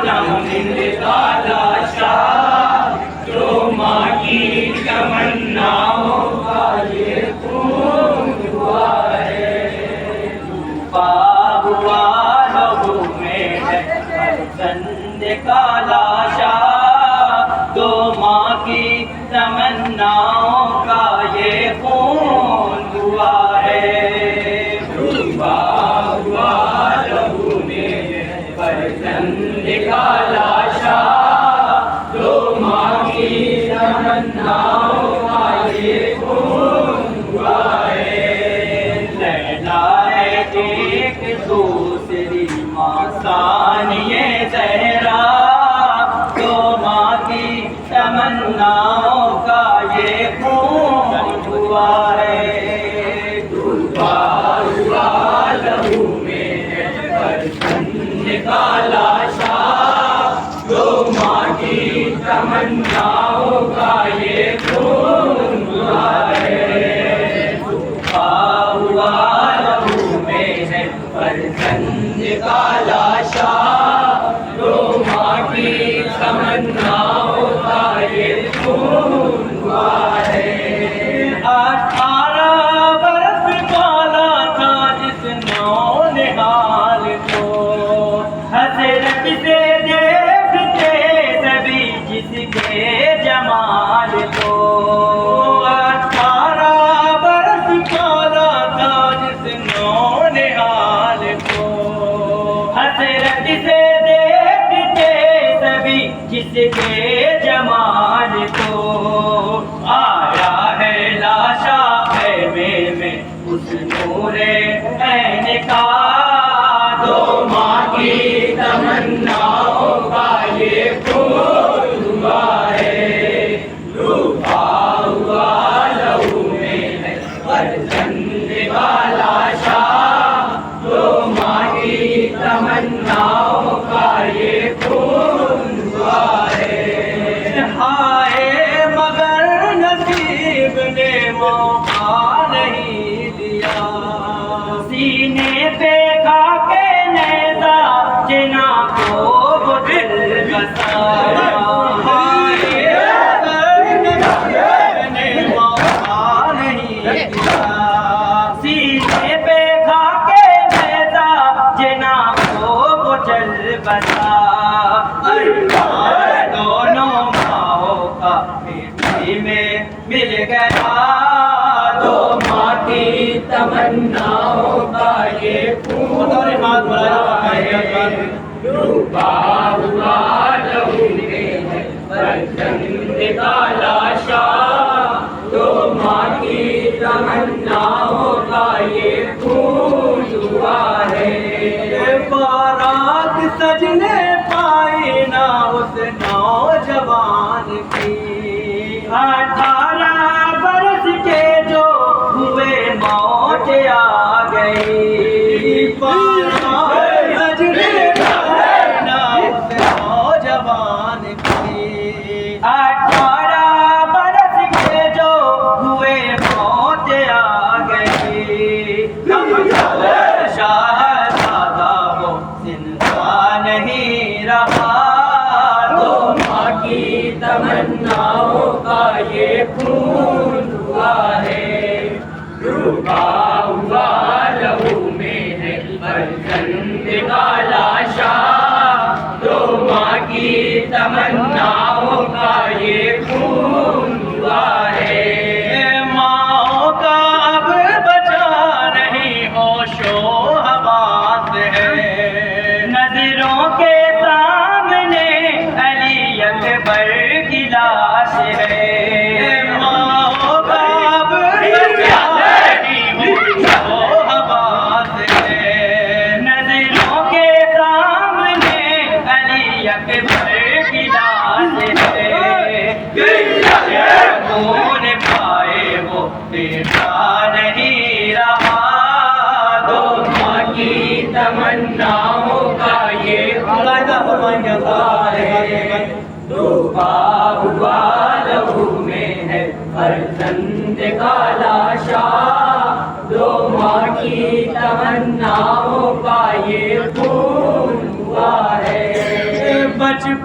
नमनिंद का लाशा, जो माँ की तमन्नाओं का ये खून हुआ है। डूबा हुआ लहू में है फर्जंद का लाशा, जो माँ की तमन्नाओं का ये खून हुआ है। डूबा हुआ लहू में फर्जंद का लाशा, जो माँ की तमन्नाओं का ये खून हुआ है। लैला है एक दूसरी माँ सानिए ज़हरा, जो माँ की तमन्नाओं का ये खून हुआ है। डूबा हुआ लहू में है फर्जंद का लाशा, जो माँ की तमन्नाओं का ये खून हुआ है। डूबा हुआ लहू में है फर्जंद का लाशा, जो माँ की तमन्नाओं का ये खून हुआ है। 18 बरस वाला था जिस नौनिहाल को, हसरत से देखते सभी जिसके जमाल को। 18 बरस वाला था जिस नौनिहाल को, हसरत से देखते सभी जिसके जमाल को। आया है लाशा खैमे में उस नूरे ऐन का, दो माँ की तमन्नाओं का ये खून हुआ है। डूबा हुआ लहू में है फर्जंद का लाशा, दो माँ की तमन्नाओं का ये खून हुआ है। हाय मगर नसीब ने मौका नहीं दिया, सीने पे खाके नेज़ा जिना को वो दिल बसा। हाय मगर नसीब ने मौका नहीं दिया, सीने पे खाके नेज़ा जिना को वो चल बसा। दोनों माओं का बेटी में मिल गया, दो माँ की तमन्नाओं का ये खून हुआ है। डूबा हुआ लहू में है फर्जंद का लाशा, दो माँ की तमन्नाओं का ये खून हुआ है। बारात सजने पाई ना उस नौजवान की, 18 बरस के जो हुए मौत आ गई। बारात सजने पाई ना उस नौजवान की, 18 बरस के जो हुए मौत आ गई। शाहज़ादा वो जिंदा नहीं रहा, दो माँ की तमन्नाओं का ये खून हुआ है। डूबा हुआ लहू में है फर्जंद का लाशा, दो माँ की तमन्नाओं का ये खून हुआ है। माँ का अब बचा नहीं होशो हवास है, नजरों के सामने अली अकबर की लाश है। माँ का अब बचा नहीं होशो हवास है, नजरों के सामने अली अकबर की लाश है। खून पाए वो बेटा नहीं रहा, दो माँ की तमन्नाओं का ये खून हुआ है। डूबा हुआ लहू में है फर्जंद का लाशा, दो माँ की तमन्नाओं का ये खून हुआ है।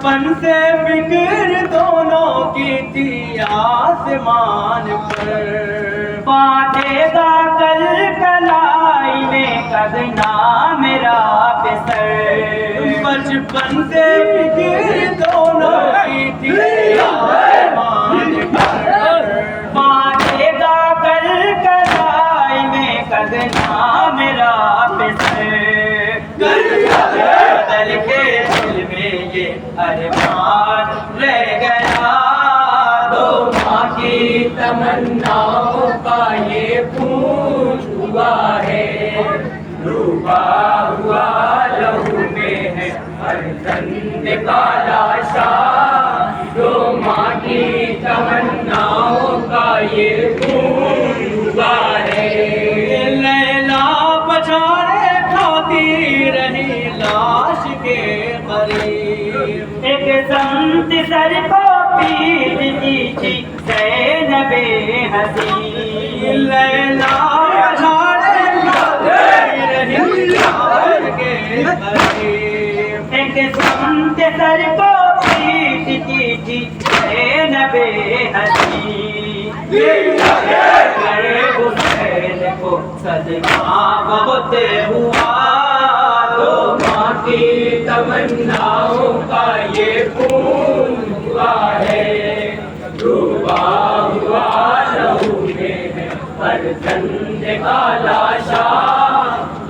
बचपन से फिक्र दोनों की थी आसमान पर। बांधेगा कल कलाई में कदना मेरा बेसर। बचपन से फिक्र दोनों की थी आसमान पर। बांधेगा कल कलाई में कदना मेरा बेसर। बदल के दिल में ये अरमान रह गया। दो माँ की तमन्नाओं का ये खून हुआ है। डूबा हुआ लहू में है फर्जंद का लाशा। दो माँ की तमन्नाओं का ये खून हुआ है। लैला बछाड़े खाती रही लाश के करीब। एक संत सर को पीटती थी ज़ैनबे हसीन। लैला बछाड़े खाती रही लाश के करीब। एक संत सर को पीटती थी ज़ैनबे हसीन। हुसैन को सदमा बहुत हुआ। दो माँ की तमन्नाओं का ये खून हुआ है। डूबा हुआ लहू में है फर्जंद का लाशा।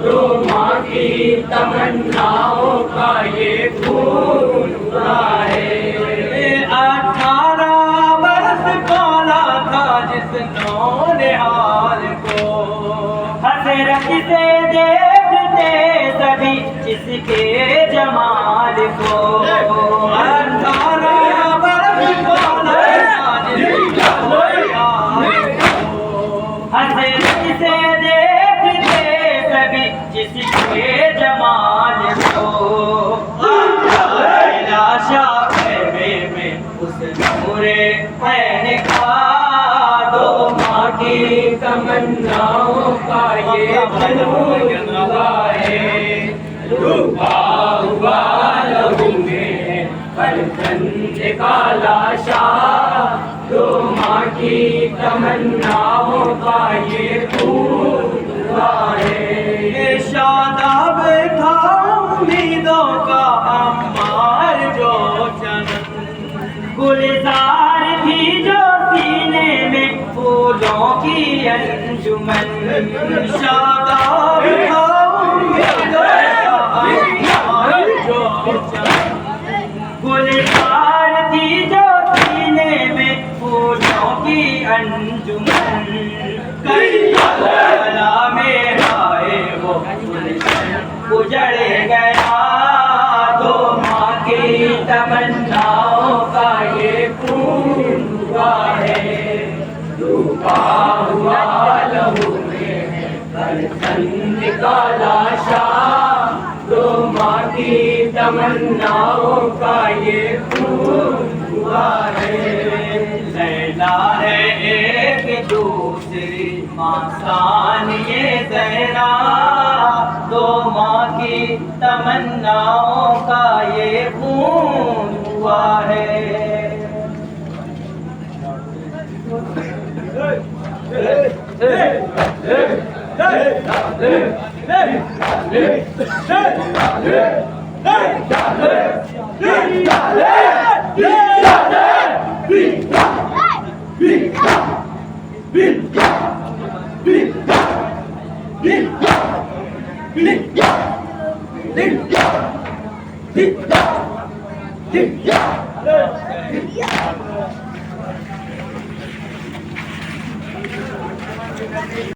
दो माँ की तमन्नाओं का ये खून हुआ है। 18 बरस वाला था जिस नौनिहाल को। हसरत से देखते सभी जिसके जमाल को। 18 बरस वाला था जिस नौनिहाल को। हसरत से देखते सभी जिसके जमाल को। लाशा में उस नूरे ऐन का। दो माँ की तमन्नाओं का ये खून हुआ है। डूबा हुआ लहू में फर्जंद का लाशा। दो माँ की तमन्नाओं का ये खून हुआ है। शादाब था उम्मीदों का अम्मार जो चमन। गुलजार थी जो सीने में फूलों की अंजुमन। शादाब था उम्मीदों का अम्मार जो चमन। गुलजार थी जो सीने में फूलों की अंजुमन। करबला में आए वो गुलशन उजड़ गया। दो माँ की तमन्नाओं का ये खून हुआ है। डूबा हुआ लहू में है फर्जंद का लाशा। दो माँ की तमन्नाओं का ये खून हुआ है। लैला है एक दूसरी माँ सान ये ज़हरा। दो माँ की तमन्नाओं का ये खून हुआ है। Yeah.